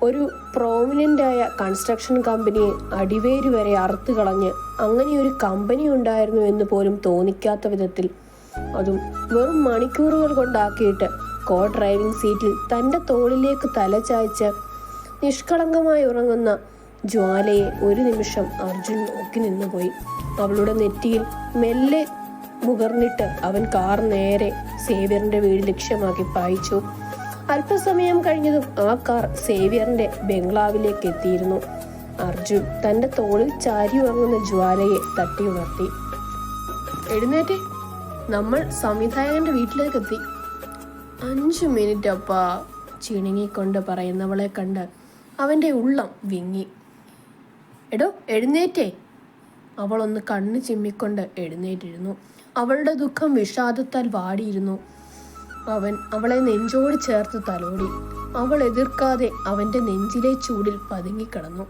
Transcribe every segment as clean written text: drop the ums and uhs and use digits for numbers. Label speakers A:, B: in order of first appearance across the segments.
A: ഒരു പ്രോമിനൻ്റായ കൺസ്ട്രക്ഷൻ കമ്പനിയെ അടിവേര് വരെ അറുത്തു കളഞ്ഞ് അങ്ങനെയൊരു കമ്പനി ഉണ്ടായിരുന്നു എന്ന് പോലും തോന്നിക്കാത്ത വിധത്തിൽ, അതും വെറും മണിക്കൂറുകൾ കൊണ്ടാക്കിയിട്ട് കോ ഡ്രൈവിംഗ് സീറ്റിൽ തൻ്റെ തോളിലേക്ക് തല ചായ്ച്ച് നിഷ്കളങ്കമായി ഉറങ്ങുന്ന ജ്വാലയെ ഒരു നിമിഷം അർജുൻ നോക്കി നിന്നുപോയി. അവളുടെ നെറ്റിയിൽ മെല്ലെ മുകർന്നിട്ട് അവൻ കാർ നേരെ സേവ്യറിന്റെ വീട് ലക്ഷ്യമാക്കി പായിച്ചു. അല്പസമയം കഴിഞ്ഞതും ആ കാർ സേവ്യറിന്റെ ബംഗ്ലാവിലേക്ക് എത്തിയിരുന്നു. അർജുൻ തന്റെ തോളിൽ ചാരി ഉറങ്ങുന്ന ജ്വാലയെ തട്ടി ഉണർത്തി. എഴുന്നേറ്റേ, നമ്മൾ സംവിധായകന്റെ വീട്ടിലേക്ക് എത്തി. 5 മിനിറ്റ് അപ്പാ, ചിണുങ്ങിക്കൊണ്ട് പറയുന്നവളെ കണ്ട് അവന്റെ ഉള്ളം വിങ്ങി. എടോ എഴുന്നേറ്റേ. അവളൊന്ന് കണ്ണ് ചിമ്മിക്കൊണ്ട് എഴുന്നേറ്റിരുന്നു. അവളുടെ ദുഃഖം വിഷാദത്താൽ വാടിയിരുന്നു. അവൻ അവളെ നെഞ്ചോട് ചേർത്ത് തലോടി. അവൾ എതിർക്കാതെ അവന്റെ നെഞ്ചിലെ ചൂടിൽ പതുങ്ങിക്കിടന്നു.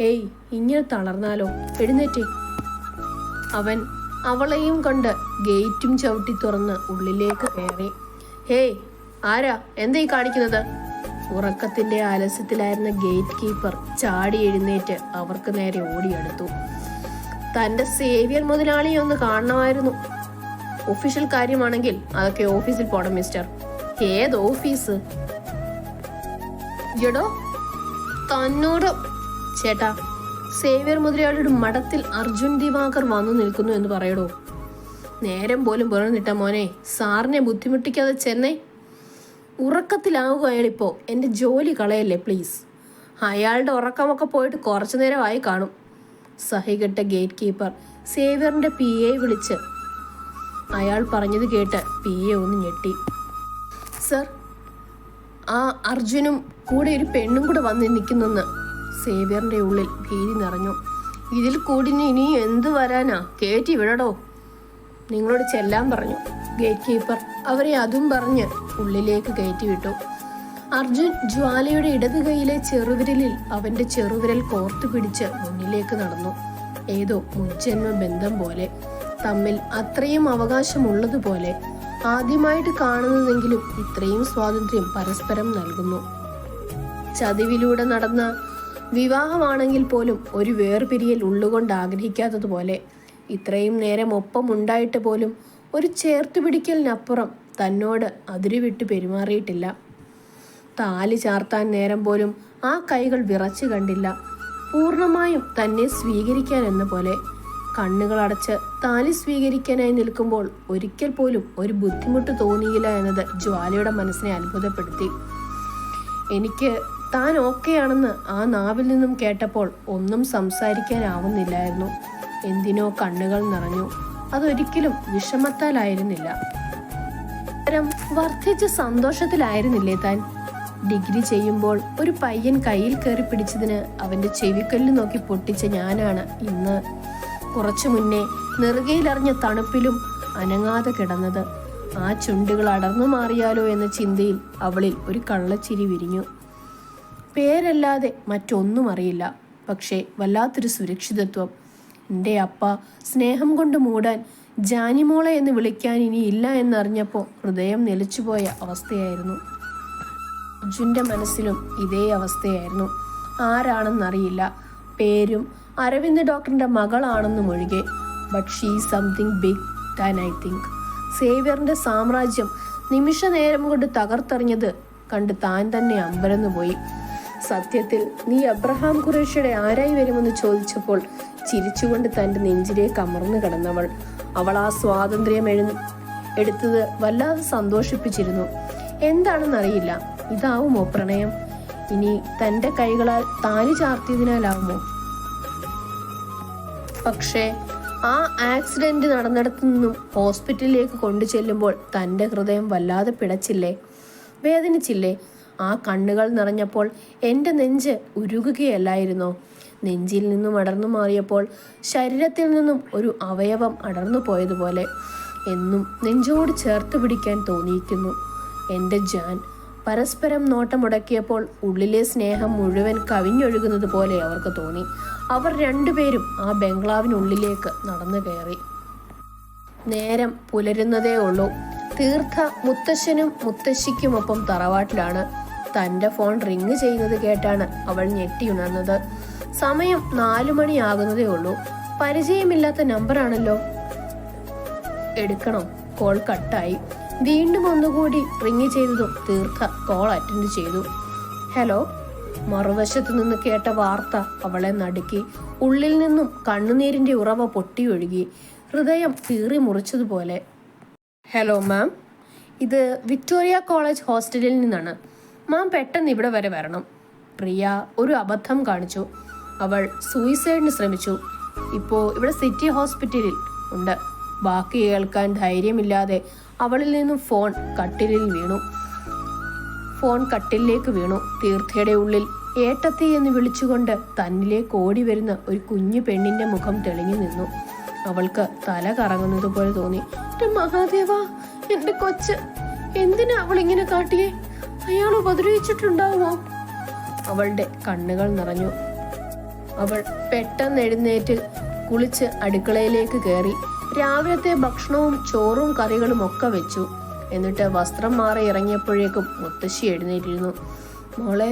A: ഏയ്, ഇങ്ങനെ തളർന്നാലോ, എഴുന്നേറ്റേ. അവൻ അവളെയും കൊണ്ട് ഗേറ്റും ചവിട്ടി തുറന്ന് ഉള്ളിലേക്ക് കയറി. ഹേയ്, ആരാ, എന്താ ഈ കാണിക്കുന്നത്? ഉറക്കത്തിന്റെ ആലസ്യത്തിലായിരുന്ന ഗേറ്റ് കീപ്പർ ചാടി എഴുന്നേറ്റ് അവർക്ക് നേരെ ഓടിയെടുത്തു. തന്റെ സേവ്യർ മുതലാളിയെ ഒന്ന് കാണണമായിരുന്നു. ഒഫീഷ്യൽ കാര്യമാണെങ്കിൽ അതൊക്കെ ഓഫീസിൽ പോണം മിസ്റ്റർ. ഏത് ഓഫീസ്? എടോ, തന്നോട്. ചേട്ടാ, സേവ്യർ മുതലാളിയുടെ മഠത്തിൽ അർജുൻ ദിവാകർ വന്നു നിൽക്കുന്നു എന്ന് പറയടോ. നേരം പോലും പുറന്നിട്ട മോനെ, സാറിനെ ബുദ്ധിമുട്ടിക്കാതെ ചെന്നൈ. ഉറക്കത്തിലാവുക അയാളിപ്പോ. എൻ്റെ ജോലി കളയല്ലേ പ്ലീസ്. അയാളുടെ ഉറക്കമൊക്കെ പോയിട്ട് കുറച്ചു നേരമായി കാണും. സഹികെട്ട ഗേറ്റ് കീപ്പർ സേവ്യറിന്റെ PA വിളിച്ച്. അയാൾ പറഞ്ഞത് കേട്ട് PA ഒന്ന് ഞെട്ടി. സർ, ആ അർജുനും കൂടെ ഒരു പെണ്ണും കൂടെ വന്ന് നിൽക്കുന്നെന്ന്. സേവ്യറിന്റെ ഉള്ളിൽ ഭീതി നിറഞ്ഞു. ഇതിൽ കൂടി ഇനി എന്ത് വരാനാ? കേറ്റി വിടടോ. നിങ്ങളോട് ചെല്ലാൻ പറഞ്ഞു. ഗേറ്റ് കീപ്പർ അവരെ അതും പറഞ്ഞ് ഉള്ളിലേക്ക് കയറ്റിവിട്ടു. അർജുൻ ജ്വാലയുടെ ഇടത് കൈയിലെ ചെറുവിരലിൽ അവന്റെ ചെറുവിരൽ കോർത്തു പിടിച്ച് മുന്നിലേക്ക് നടന്നു. ഏതോ മുജ്ജന്മ ബന്ധം പോലെ, തമ്മിൽ അത്രയും അവകാശമുള്ളതുപോലെ, ആദ്യമായിട്ട് കാണുന്നതെങ്കിലും ഇത്രയും സ്വാതന്ത്ര്യം പരസ്പരം നൽകുന്നു. ചതിവിലൂടെ നടന്ന വിവാഹമാണെങ്കിൽ പോലും ഒരു വേർപിരിയൽ ഉള്ളുകൊണ്ട് ആഗ്രഹിക്കാത്തതുപോലെ, ഇത്രയും നേരം ഒപ്പം ഉണ്ടായിട്ട് പോലും ഒരു ചേർത്തുപിടിക്കലിനപ്പുറം തന്നോട് അതിരുവിട്ട് പെരുമാറിയിട്ടില്ല. താലി ചാർത്താൻ നേരം പോലും ആ കൈകൾ വിറച്ചു കണ്ടില്ല. പൂർണ്ണമായും തന്നെ സ്വീകരിക്കാൻ എന്ന പോലെ കണ്ണുകളടച്ച് താലി സ്വീകരിക്കാനായി നിൽക്കുമ്പോൾ ഒരിക്കൽ പോലും ഒരു ബുദ്ധിമുട്ട് തോന്നിയില്ല എന്നത് ജ്വാലയുടെ മനസ്സിനെ അത്ഭുതപ്പെടുത്തി. എനിക്ക് താൻ ഓക്കെയാണെന്ന് ആ നാവിൽ നിന്നും കേട്ടപ്പോൾ ഒന്നും സംസാരിക്കാനാവുന്നില്ലായിരുന്നു. എന്തിനോ കണ്ണുകൾ നിറഞ്ഞു. അതൊരിക്കലും വിഷമത്താലായിരുന്നില്ല, വർദ്ധിച്ച സന്തോഷത്തിലായിരുന്നില്ലേ താൻ? ഡിഗ്രി ചെയ്യുമ്പോൾ ഒരു പയ്യൻ കയ്യിൽ കയറി പിടിച്ചതിന് അവന്റെ ചെവിക്കല്ല് നോക്കി പൊട്ടിച്ച ഞാനാണ് ഇന്ന് കുറച്ചു മുന്നേ നെറുകയിലറിഞ്ഞ തണുപ്പിലും അനങ്ങാതെ കിടന്നത്. ആ ചുണ്ടുകൾ അടർന്നു മാറിയാലോ എന്ന ചിന്തയിൽ അവളിൽ ഒരു കള്ളച്ചിരി വിരിഞ്ഞു. പേരല്ലാതെ മറ്റൊന്നും അറിയില്ല, പക്ഷേ വല്ലാത്തൊരു സുരക്ഷിതത്വം. എൻ്റെ അപ്പ സ്നേഹം കൊണ്ട് മൂടാൻ ജാനിമോളെ എന്ന് വിളിക്കാൻ ഇനിയില്ല എന്നറിഞ്ഞപ്പോൾ ഹൃദയം നിലച്ചുപോയ അവസ്ഥയായിരുന്നു. അർജുൻ്റെ മനസ്സിലും ഇതേ അവസ്ഥയായിരുന്നു. ആരാണെന്നറിയില്ല. പേരും അരവിന്ദ് ഡോക്ടറിൻ്റെ മകളാണെന്നും ഒഴികെ. But she something big than I think. സേവ്യറിൻ്റെ സാമ്രാജ്യം നിമിഷ നേരം കൊണ്ട് തകർത്തെറിഞ്ഞത് കണ്ട് താൻ തന്നെ അമ്പരന്നുപോയി. സത്യത്തിൽ നീ അബ്രഹാം ഖുറേഷിയുടെ ആരായി വരുമെന്ന് ചോദിച്ചപ്പോൾ ചിരിച്ചുകൊണ്ട് തൻ്റെ നെഞ്ചിലേക്ക് അമർന്നു കിടന്നവൾ. അവൾ ആ സ്വാതന്ത്ര്യം എടുത്തത് വല്ലാതെ സന്തോഷിപ്പിച്ചിരുന്നു. എന്താണെന്നറിയില്ല. ഇതാവുമോ പ്രണയം? ഇനി തൻ്റെ കൈകളാൽ താലി ചാർത്തിയതിനാലാവുമോ? പക്ഷേ ആ ആക്സിഡന്റ് നടന്നിടത്തു നിന്നും ഹോസ്പിറ്റലിലേക്ക് കൊണ്ടു ചെല്ലുമ്പോൾ തൻ്റെ ഹൃദയം വല്ലാതെ പിടച്ചില്ലേ, വേദനിച്ചില്ലേ? ആ കണ്ണുകൾ നിറഞ്ഞപ്പോൾ എൻ്റെ നെഞ്ച് ഉരുകുകയല്ലായിരുന്നോ? നെഞ്ചിൽ നിന്നും അടർന്നു മാറിയപ്പോൾ ശരീരത്തിൽ നിന്നും ഒരു അവയവം അടർന്നു പോയതുപോലെ എന്നും നെഞ്ചോട് ചേർത്ത് പിടിക്കാൻ തോന്നിയിരിക്കുന്നു. എൻ്റെ ജാൻ. പരസ്പരം നോട്ടമുടക്കിയപ്പോൾ ഉള്ളിലെ സ്നേഹം മുഴുവൻ കവിഞ്ഞൊഴുകുന്നത് പോലെ അവർക്ക് തോന്നി. അവർ രണ്ടുപേരും ആ ബംഗ്ലാവിനുള്ളിലേക്ക് നടന്നു കയറി. നേരം പുലരുന്നതേ ഉള്ളൂ. തീർത്ഥ മുത്തശ്ശനും മുത്തശ്ശിക്കുമൊപ്പം തറവാട്ടിലാണ്. തൻ്റെ ഫോൺ റിങ് ചെയ്യുന്നത് കേട്ടാണ് അവൾ ഞെട്ടിയുണർന്നത്. സമയം 4 മണിയാകുന്നതേ ഉള്ളൂ. പരിചയമില്ലാത്ത നമ്പറാണല്ലോ. എടുക്കണം. കോൾ കട്ടായി. വീണ്ടും ഒന്നുകൂടി റിങ് ചെയ്തതും തീർത്ഥ കോൾ അറ്റൻഡ് ചെയ്തു. ഹലോ. മറുവശത്തു നിന്ന് കേട്ട വാർത്ത അവളെ നടുക്കി. ഉള്ളിൽ നിന്നും കണ്ണുനീരിന്റെ ഉറവ പൊട്ടിയൊഴുകി. ഹൃദയം കീറി മുറിച്ചതുപോലെ. ഹലോ മാം, ഇത് വിക്ടോറിയ കോളേജ് ഹോസ്റ്റലിൽ നിന്നാണ്. മാം പെട്ടെന്ന് ഇവിടെ വരെ വരണം. പ്രിയ ഒരു അബദ്ധം കാണിച്ചു. അവൾ സൂയിസൈഡിന് ശ്രമിച്ചു. ഇപ്പോൾ ഇവിടെ സിറ്റി ഹോസ്പിറ്റലിൽ ഉണ്ട്. ബാക്കി കേൾക്കാൻ ധൈര്യമില്ലാതെ അവളിൽ നിന്നും ഫോൺ കട്ടിലേക്ക് വീണു. തീർത്ഥയുടെ ഉള്ളിൽ ഏട്ടത്തി എന്ന് വിളിച്ചുകൊണ്ട് തന്നിലേക്ക് ഓടി വരുന്ന ഒരു കുഞ്ഞു പെണ്ണിന്റെ മുഖം തെളിഞ്ഞു നിന്നു. അവൾക്ക് തല കറങ്ങുന്നത് പോലെ തോന്നി. മഹാദേവ, എന്റെ കൊച്ച്, എന്തിനാ അവൾ ഇങ്ങനെ കാട്ടിയേ? അയാൾ ഉപദ്രവിച്ചിട്ടുണ്ടാവുമോ? അവളുടെ കണ്ണുകൾ നിറഞ്ഞു. അവൾ പെട്ടെന്ന് എഴുന്നേറ്റ് കുളിച്ച് അടുക്കളയിലേക്ക് കയറി. രാവിലത്തെ ഭക്ഷണവും ചോറും കറികളും ഒക്കെ വെച്ചു. എന്നിട്ട് വസ്ത്രം മാറി ഇറങ്ങിയപ്പോഴേക്കും മുത്തശ്ശി എഴുന്നേറ്റിരുന്നു. മോളെ,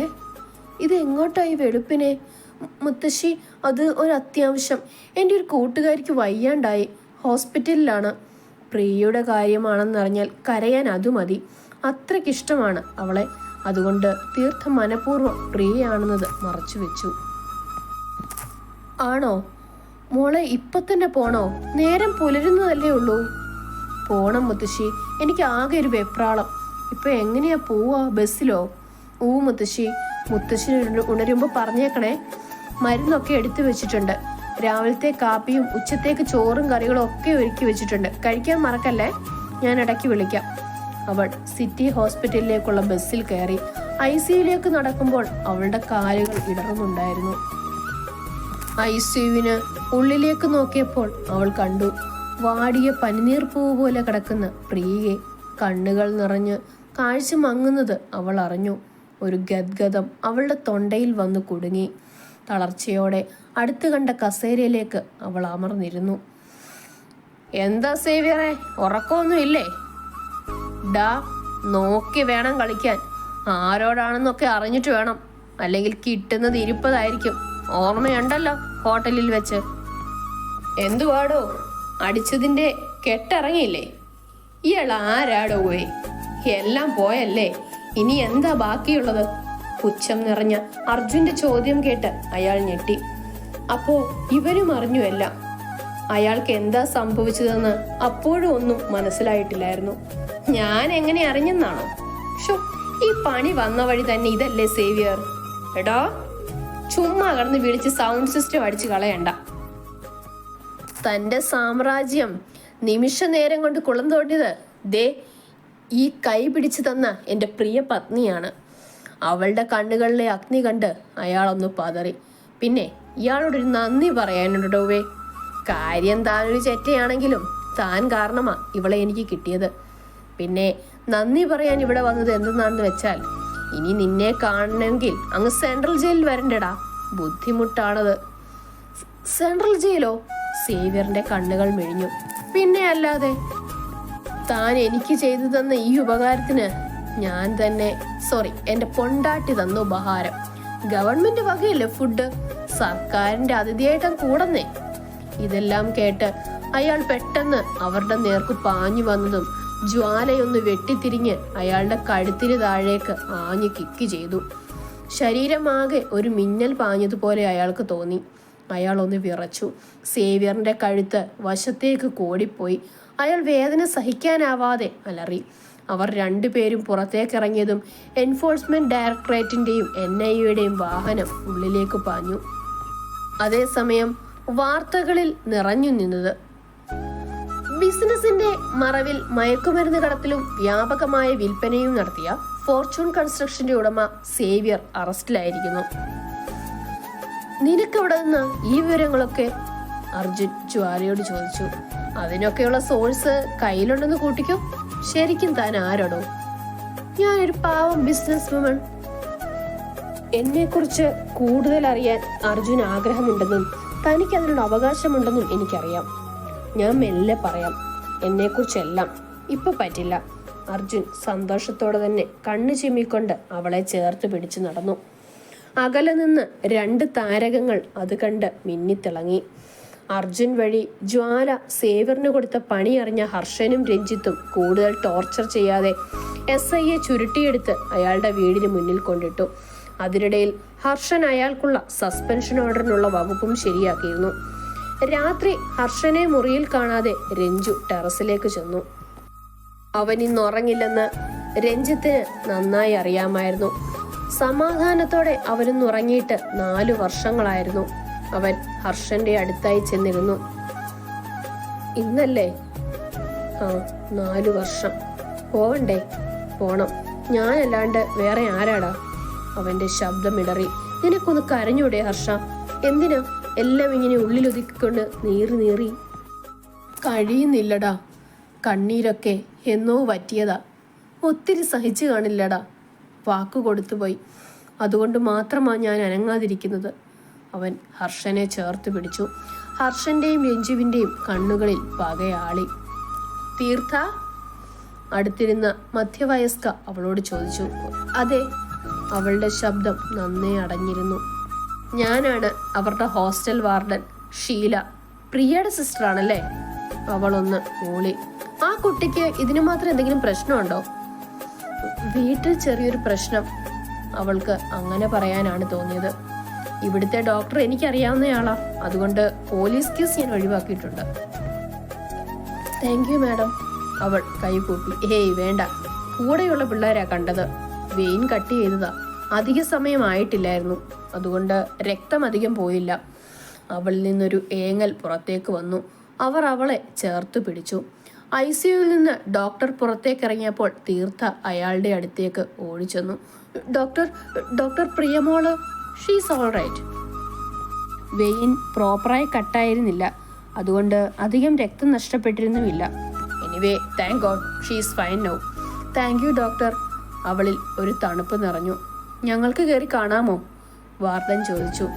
A: ഇത് എങ്ങോട്ടായി വെളുപ്പിനെ? മുത്തശ്ശി, അത് ഒരു അത്യാവശ്യം. എൻ്റെ ഒരു കൂട്ടുകാരിക്ക് വയ്യാണ്ടായി, ഹോസ്പിറ്റലിലാണ്. പ്രിയയുടെ കാര്യമാണെന്നറിഞ്ഞാൽ കരയാൻ അത് മതി. അത്രയ്ക്കിഷ്ടമാണ് അവളെ. അതുകൊണ്ട് തീർത്ഥം മനഃപൂർവ്വം പ്രിയയാണെന്നത് മറച്ചു വെച്ചു. ആണോ മോളെ? ഇപ്പൊ തന്നെ പോണോ? നേരം പുലരുന്നതല്ലേ ഉള്ളൂ. പോണം മുത്തശ്ശി, എനിക്ക് ആകെ ഒരു വെപ്രാളം. ഇപ്പൊ എങ്ങനെയാ പോവാ? ബസ്സിലോ? മുത്തശ്ശി ഉണരുമ്പോ പറഞ്ഞേക്കണേ. മരുന്നൊക്കെ എടുത്തു വെച്ചിട്ടുണ്ട്. രാവിലത്തെ കാപ്പിയും ഉച്ചത്തേക്ക് ചോറും കറികളും ഒക്കെ ഒരുക്കി വെച്ചിട്ടുണ്ട്. കഴിക്കാൻ മറക്കല്ലേ. ഞാൻ ഇടയ്ക്ക് വിളിക്കാം. അവൾ സിറ്റി ഹോസ്പിറ്റലിലേക്കുള്ള ബസ്സിൽ കയറി. ICUലേക്ക് നടക്കുമ്പോൾ അവളുടെ കാലുകൾ ഇടറുന്നുണ്ടായിരുന്നു. ICUവിന് ഉള്ളിലേക്ക് നോക്കിയപ്പോൾ അവൾ കണ്ടു വാടിയ പനിനീർ പൂവ് പോലെ കിടക്കുന്ന പ്രിയയെ. കണ്ണുകൾ നിറഞ്ഞ് കാഴ്ച മങ്ങുന്നത് അവൾ അറിഞ്ഞു. ഒരു ഗദ്ഗതം അവളുടെ തൊണ്ടയിൽ വന്നു കുടുങ്ങി. തളർച്ചയോടെ അടുത്ത് കണ്ട കസേരയിലേക്ക് അവൾ അമർന്നിരുന്നു. എന്താ സേവിയറെ, ഉറക്കമൊന്നും ഇല്ലേ? ഡാ, നോക്കി വേണം കളിക്കാൻ. ആരോടാണെന്നൊക്കെ അറിഞ്ഞിട്ട് വേണം, അല്ലെങ്കിൽ കിട്ടുന്നത് 20 ഓർമ്മയുണ്ടല്ലോ ഹോട്ടലിൽ വെച്ച്. എന്തുവാടോ, അടിച്ചതിന്റെ കെട്ടിറങ്ങിയില്ലേ? ഇയാൾ ആരാടോ? എല്ലാം പോയല്ലേ, ഇനി എന്താ ബാക്കിയുള്ളത്? പുച്ഛം നിറഞ്ഞ അർജുന്റെ ചോദ്യം കേട്ട് അയാൾ ഞെട്ടി. അപ്പോ ഇവരും അറിഞ്ഞു എല്ലാം. അയാൾക്ക് എന്താ സംഭവിച്ചതെന്ന് അപ്പോഴും ഒന്നും മനസ്സിലായിട്ടില്ലായിരുന്നു. ഞാൻ എങ്ങനെ അറിഞ്ഞെന്നാണോ? ഈ പണി വന്ന വഴി തന്നെ ഇതല്ലേ സേവിയർ? എടാ, ചുമ്മാ കടന്ന് വിളിച്ച് സൗണ്ട് സിസ്റ്റം അടിച്ചു കളയണ്ട. തന്റെ സാമ്രാജ്യം നിമിഷ നേരം കൊണ്ട് കുളം തോണ്ടിയത് ദേ ഈ കൈ പിടിച്ചു തന്ന എൻ്റെ പ്രിയ പത്നിയാണ്. അവളുടെ കണ്ണുകളിലെ അഗ്നി കണ്ട് അയാളൊന്ന് പതറി. പിന്നെ ഇയാളോടൊരു നന്ദി പറയാനുണ്ടോവേ. കാര്യം താനൊരു ചെറ്റയാണെങ്കിലും താൻ കാരണമാ ഇവളെ എനിക്ക് കിട്ടിയത്. പിന്നെ നന്ദി പറയാൻ ഇവിടെ വന്നത് എന്തെന്നാണെന്ന് വെച്ചാൽ, ഇനി നിന്നെ കാണണമെങ്കിൽ അങ്ങ് സെൻട്രൽ ജയിലിൽ വരണ്ടടാ. ബുദ്ധിമുട്ടാണത്. സെൻട്രൽ ജയിലോ? സേവിയറിന്റെ കണ്ണുകൾ മിഴിഞ്ഞു. പിന്നെ അല്ലാതെ. താൻ എനിക്ക് ചെയ്തു തന്ന ഈ ഉപകാരത്തിന് ഞാൻ തന്നെ, എന്റെ പൊണ്ടാട്ടി തന്ന ഉപഹാരം. ഗവൺമെന്റ് വകയല്ലേ ഫുഡ്, സർക്കാരിന്റെ അതിഥിയായിട്ട് കൂടുന്നേ. ഇതെല്ലാം കേട്ട് അയാൾ പെട്ടെന്ന് അവരുടെ നേർക്ക് പാഞ്ഞു വന്നതും ജ്വാലയൊന്ന് വെട്ടിത്തിരിഞ്ഞ് അയാളുടെ കഴുത്തിന് താഴേക്ക് ആഞ്ഞു കിക്ക് ചെയ്തു. ശരീരമാകെ ഒരു മിന്നൽ പാഞ്ഞതുപോലെ അയാൾക്ക് തോന്നി. അയാൾ ഒന്ന് വിറച്ചു. സേവിയറിന്റെ കഴുത്ത് വശത്തേക്ക് കോടിപ്പോയി. അയാൾ വേദന സഹിക്കാനാവാതെ അലറി. അവർ രണ്ടുപേരും പുറത്തേക്കിറങ്ങിയതും എൻഫോഴ്സ്മെന്റ് ഡയറക്ടറേറ്റിന്റെയും NIAയുടെയും വാഹനം ഉള്ളിലേക്ക് പാഞ്ഞു. അതേസമയം വാർത്തകളിൽ നിറഞ്ഞു നിന്നത് ബിസിനസിന്റെ മറവിൽ മയക്കുമരുന്ന് കടത്തിലും വ്യാപകമായ വിൽപ്പനയും നടത്തിയ ഫോർച്യൂൺ കൺസ്ട്രക്ഷന്റെ ഉടമ സേവിയർ അറസ്റ്റിലായിരിക്കുന്നു. നിനക്കെവിടെ നിന്ന് ഈ വിവരങ്ങളൊക്കെ? അർജുൻ ജ്വാലയോട് ചോദിച്ചു. അതിനൊക്കെയുള്ള സോഴ്സ് കയ്യിലുണ്ടെന്ന് കൂട്ടിക്കോ. ശരിക്കും താൻ ആരോടോ? ഞാനൊരു പാവം ബിസിനസ് വുമൺ. എന്നെ കുറിച്ച് കൂടുതൽ അറിയാൻ അർജുൻ ആഗ്രഹമുണ്ടെന്നും തനിക്ക് അതിനുള്ള അവകാശമുണ്ടെന്നും എനിക്കറിയാം. ഞാൻ മെല്ലെ പറയാം എന്നെക്കുറിച്ചെല്ലാം. ഇപ്പൊ പറ്റില്ല. അർജുൻ സന്തോഷത്തോടെ തന്നെ കണ്ണു ചിമ്മിക്കൊണ്ട് അവളെ ചേർത്ത് പിടിച്ചു നടന്നു. അകലെ നിന്ന് 2 താരകങ്ങൾ അത് കണ്ട് മിന്നിത്തിളങ്ങി. അർജുൻ വഴി ജ്വാല സേവ്യറിന് കൊടുത്ത പണി അറിഞ്ഞ ഹർഷനും രഞ്ജിത്തും കൂടുതൽ ടോർച്ചർ ചെയ്യാതെ SIയെ ചുരുട്ടിയെടുത്ത് അയാളുടെ വീടിന് മുന്നിൽ കൊണ്ടിട്ടു. അതിനിടയിൽ ഹർഷൻ അയാൾക്കുള്ള സസ്പെൻഷൻ ഓർഡറിനുള്ള വകുപ്പും ശരിയാക്കിയിരുന്നു. രാത്രി ഹർഷനെ മുറിയിൽ കാണാതെ രഞ്ജു ടെറസിലേക്ക് ചെന്നു. അവൻ ഇന്ന് ഉറങ്ങില്ലെന്ന് രഞ്ജിത്തിന് നന്നായി അറിയാമായിരുന്നു. സമാധാനത്തോടെ അവനൊന്ന് ഉറങ്ങിയിട്ട് 4 വർഷങ്ങളായിരുന്നു. അവൻ ഹർഷന്റെ അടുത്തായി ചെന്നിരുന്നു. ഇന്നല്ലേ? 4 വർഷം. പോവണ്ടേ? പോണം. ഞാനല്ലാണ്ട് വേറെ ആരാടാ? അവന്റെ ശബ്ദമിടറി. നിനക്കൊന്ന് കരഞ്ഞൂടെ ഹർഷ? എന്തിനാ എല്ലാം ഇങ്ങനെ ഉള്ളിലൊതുക്കിക്കൊണ്ട് നീറി? കഴിയുന്നില്ലടാ. കണ്ണീരൊക്കെ എന്നോ വറ്റിയതാ. ഒത്തിരി സഹിച്ചു കാണില്ലടാ. വാക്കു കൊടുത്തുപോയി. അതുകൊണ്ട് മാത്രമാണ് ഞാൻ അനങ്ങാതിരിക്കുന്നത്. അവൻ ഹർഷനെ ചേർത്ത് പിടിച്ചു. ഹർഷന്റെയും രഞ്ജുവിന്റെയും കണ്ണുകളിൽ പകയാളി. തീർത്ഥ? അടുത്തിരുന്ന മധ്യവയസ്ക അവളോട് ചോദിച്ചു. അതെ. അവളുടെ ശബ്ദം നന്നേ അടഞ്ഞിരുന്നു. ഞാനാണ് അവരുടെ ഹോസ്റ്റൽ വാർഡൻ ഷീല. പ്രിയയുടെ സിസ്റ്റർ ആണല്ലേ? അവളൊന്ന് മൂളി. ആ കുട്ടിക്ക് ഇതിനു മാത്രം എന്തെങ്കിലും പ്രശ്നമുണ്ടോ? വീട്ടിൽ ചെറിയൊരു പ്രശ്നം. അവൾക്ക് അങ്ങനെ പറയാനാണ് തോന്നിയത്. ഇവിടുത്തെ ഡോക്ടർ എനിക്കറിയാവുന്നയാളാ. അതുകൊണ്ട് പോലീസ് കേസ് ഞാൻ ഒഴിവാക്കിയിട്ടുണ്ട്. Thank you madam. അവൾ കൈകൂപ്പി. ഏയ് വേണ്ട. കൂടെയുള്ള പിള്ളേരാ കണ്ടത്. വെയിൻ കട്ട് ചെയ്തതാ. അധിക സമയമായിട്ടില്ലായിരുന്നു. അതുകൊണ്ട് രക്തം അധികം പോയില്ല. അവളിൽ നിന്നൊരു ഏങ്ങൽ പുറത്തേക്ക് വന്നു. അവർ അവളെ ചേർത്ത് പിടിച്ചു. ICUവിൽ നിന്ന് ഡോക്ടർ പുറത്തേക്ക് ഇറങ്ങിയപ്പോൾ തീർത്ഥ അയാളുടെ അടുത്തേക്ക് ഓടിച്ചെന്നു. ഡോക്ടർ പ്രിയമോള്, ഷീസ് ഓൾ റൈറ്റ്. വെയിൻ പ്രോപ്പറായി കട്ടായിരുന്നില്ല. അതുകൊണ്ട് അധികം രക്തം നഷ്ടപ്പെട്ടിരുന്നുമില്ല. Anyway thank God she's fine now. Thank you doctor. അവളിൽ ഒരു തണുപ്പ് നിറഞ്ഞു. ഞങ്ങൾക്ക് കയറി കാണാമോ? വാർഡൻ ചോദിച്ചു.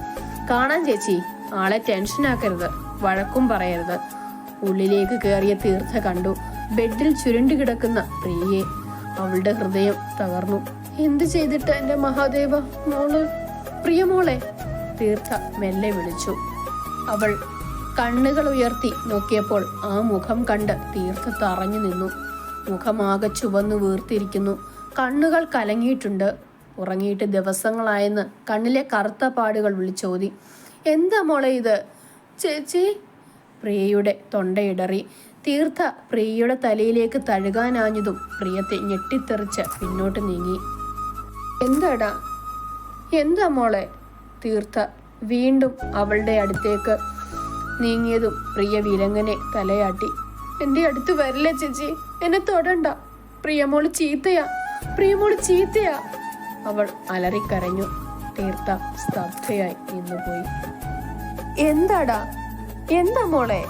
A: കാണാൻ ചേച്ചി. ആളെ ടെൻഷനാക്കരുത്. വഴക്കും പറയരുത്. ഉള്ളിലേക്ക് കയറിയ തീർത്ഥ കണ്ടു ബെഡിൽ ചുരുണ്ടു കിടക്കുന്ന പ്രിയയെ. അവളുടെ ഹൃദയം തകർന്നു. എന്ത് ചെയ്തിട്ട് എന്റെ മഹാദേവ? മോള്, പ്രിയമോളെ? തീർത്ഥ മെല്ലെ വിളിച്ചു. അവൾ കണ്ണുകൾ ഉയർത്തി നോക്കിയപ്പോൾ ആ മുഖം കണ്ട് തീർത്ഥ തറഞ്ഞു നിന്നു. മുഖമാകെ ചുവന്നു വീർത്തിരിക്കുന്നു. കണ്ണുകൾ കലങ്ങിയിട്ടുണ്ട്. ഉറങ്ങിയിട്ട് ദിവസങ്ങളായെന്ന് കണ്ണിലെ കറുത്ത പാടുകൾ വിളിച്ചോതി. എന്താ മോളെ ഇത്? ചേച്ചി. പ്രിയയുടെ തൊണ്ടയിടറി. തീർത്ഥ പ്രിയയുടെ തലയിലേക്ക് തഴുകാനാഞ്ഞതും പ്രിയത്തെ ഞെട്ടിത്തെറിച്ച് പിന്നോട്ട് നീങ്ങി. എന്താടാ? എന്താ മോളെ? തീർത്ഥ വീണ്ടും അവളുടെ അടുത്തേക്ക് നീങ്ങിയതും പ്രിയ വിലങ്ങനെ തലയാട്ടി. എന്റെ അടുത്ത് വരില്ല ചേച്ചി. എന്നെ തൊടണ്ട. പ്രിയമോള് ചീത്തയാ. അവൾ അലറിക്കരഞ്ഞു. തീർത്ഥ സ്തബ്ധയായി നിന്നുപോയി. എന്താടാ? എന്താ മോളെ?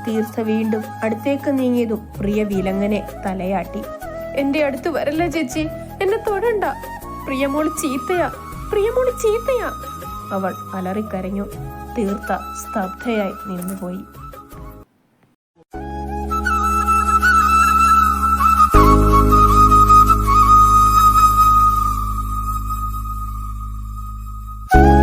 A: തീർത്ഥ വീണ്ടും അടുത്തേക്ക് നീങ്ങിയതും പ്രിയ വിലങ്ങനെ തലയാട്ടി. എന്റെ അടുത്ത് വരല്ല ചേച്ചി. എന്നെ തൊടണ്ട. പ്രിയമോള് ചീത്തയാ. അവൾ അലറിക്കരഞ്ഞു. തീർത്ഥ സ്തബ്ധയായി നിന്നുപോയി.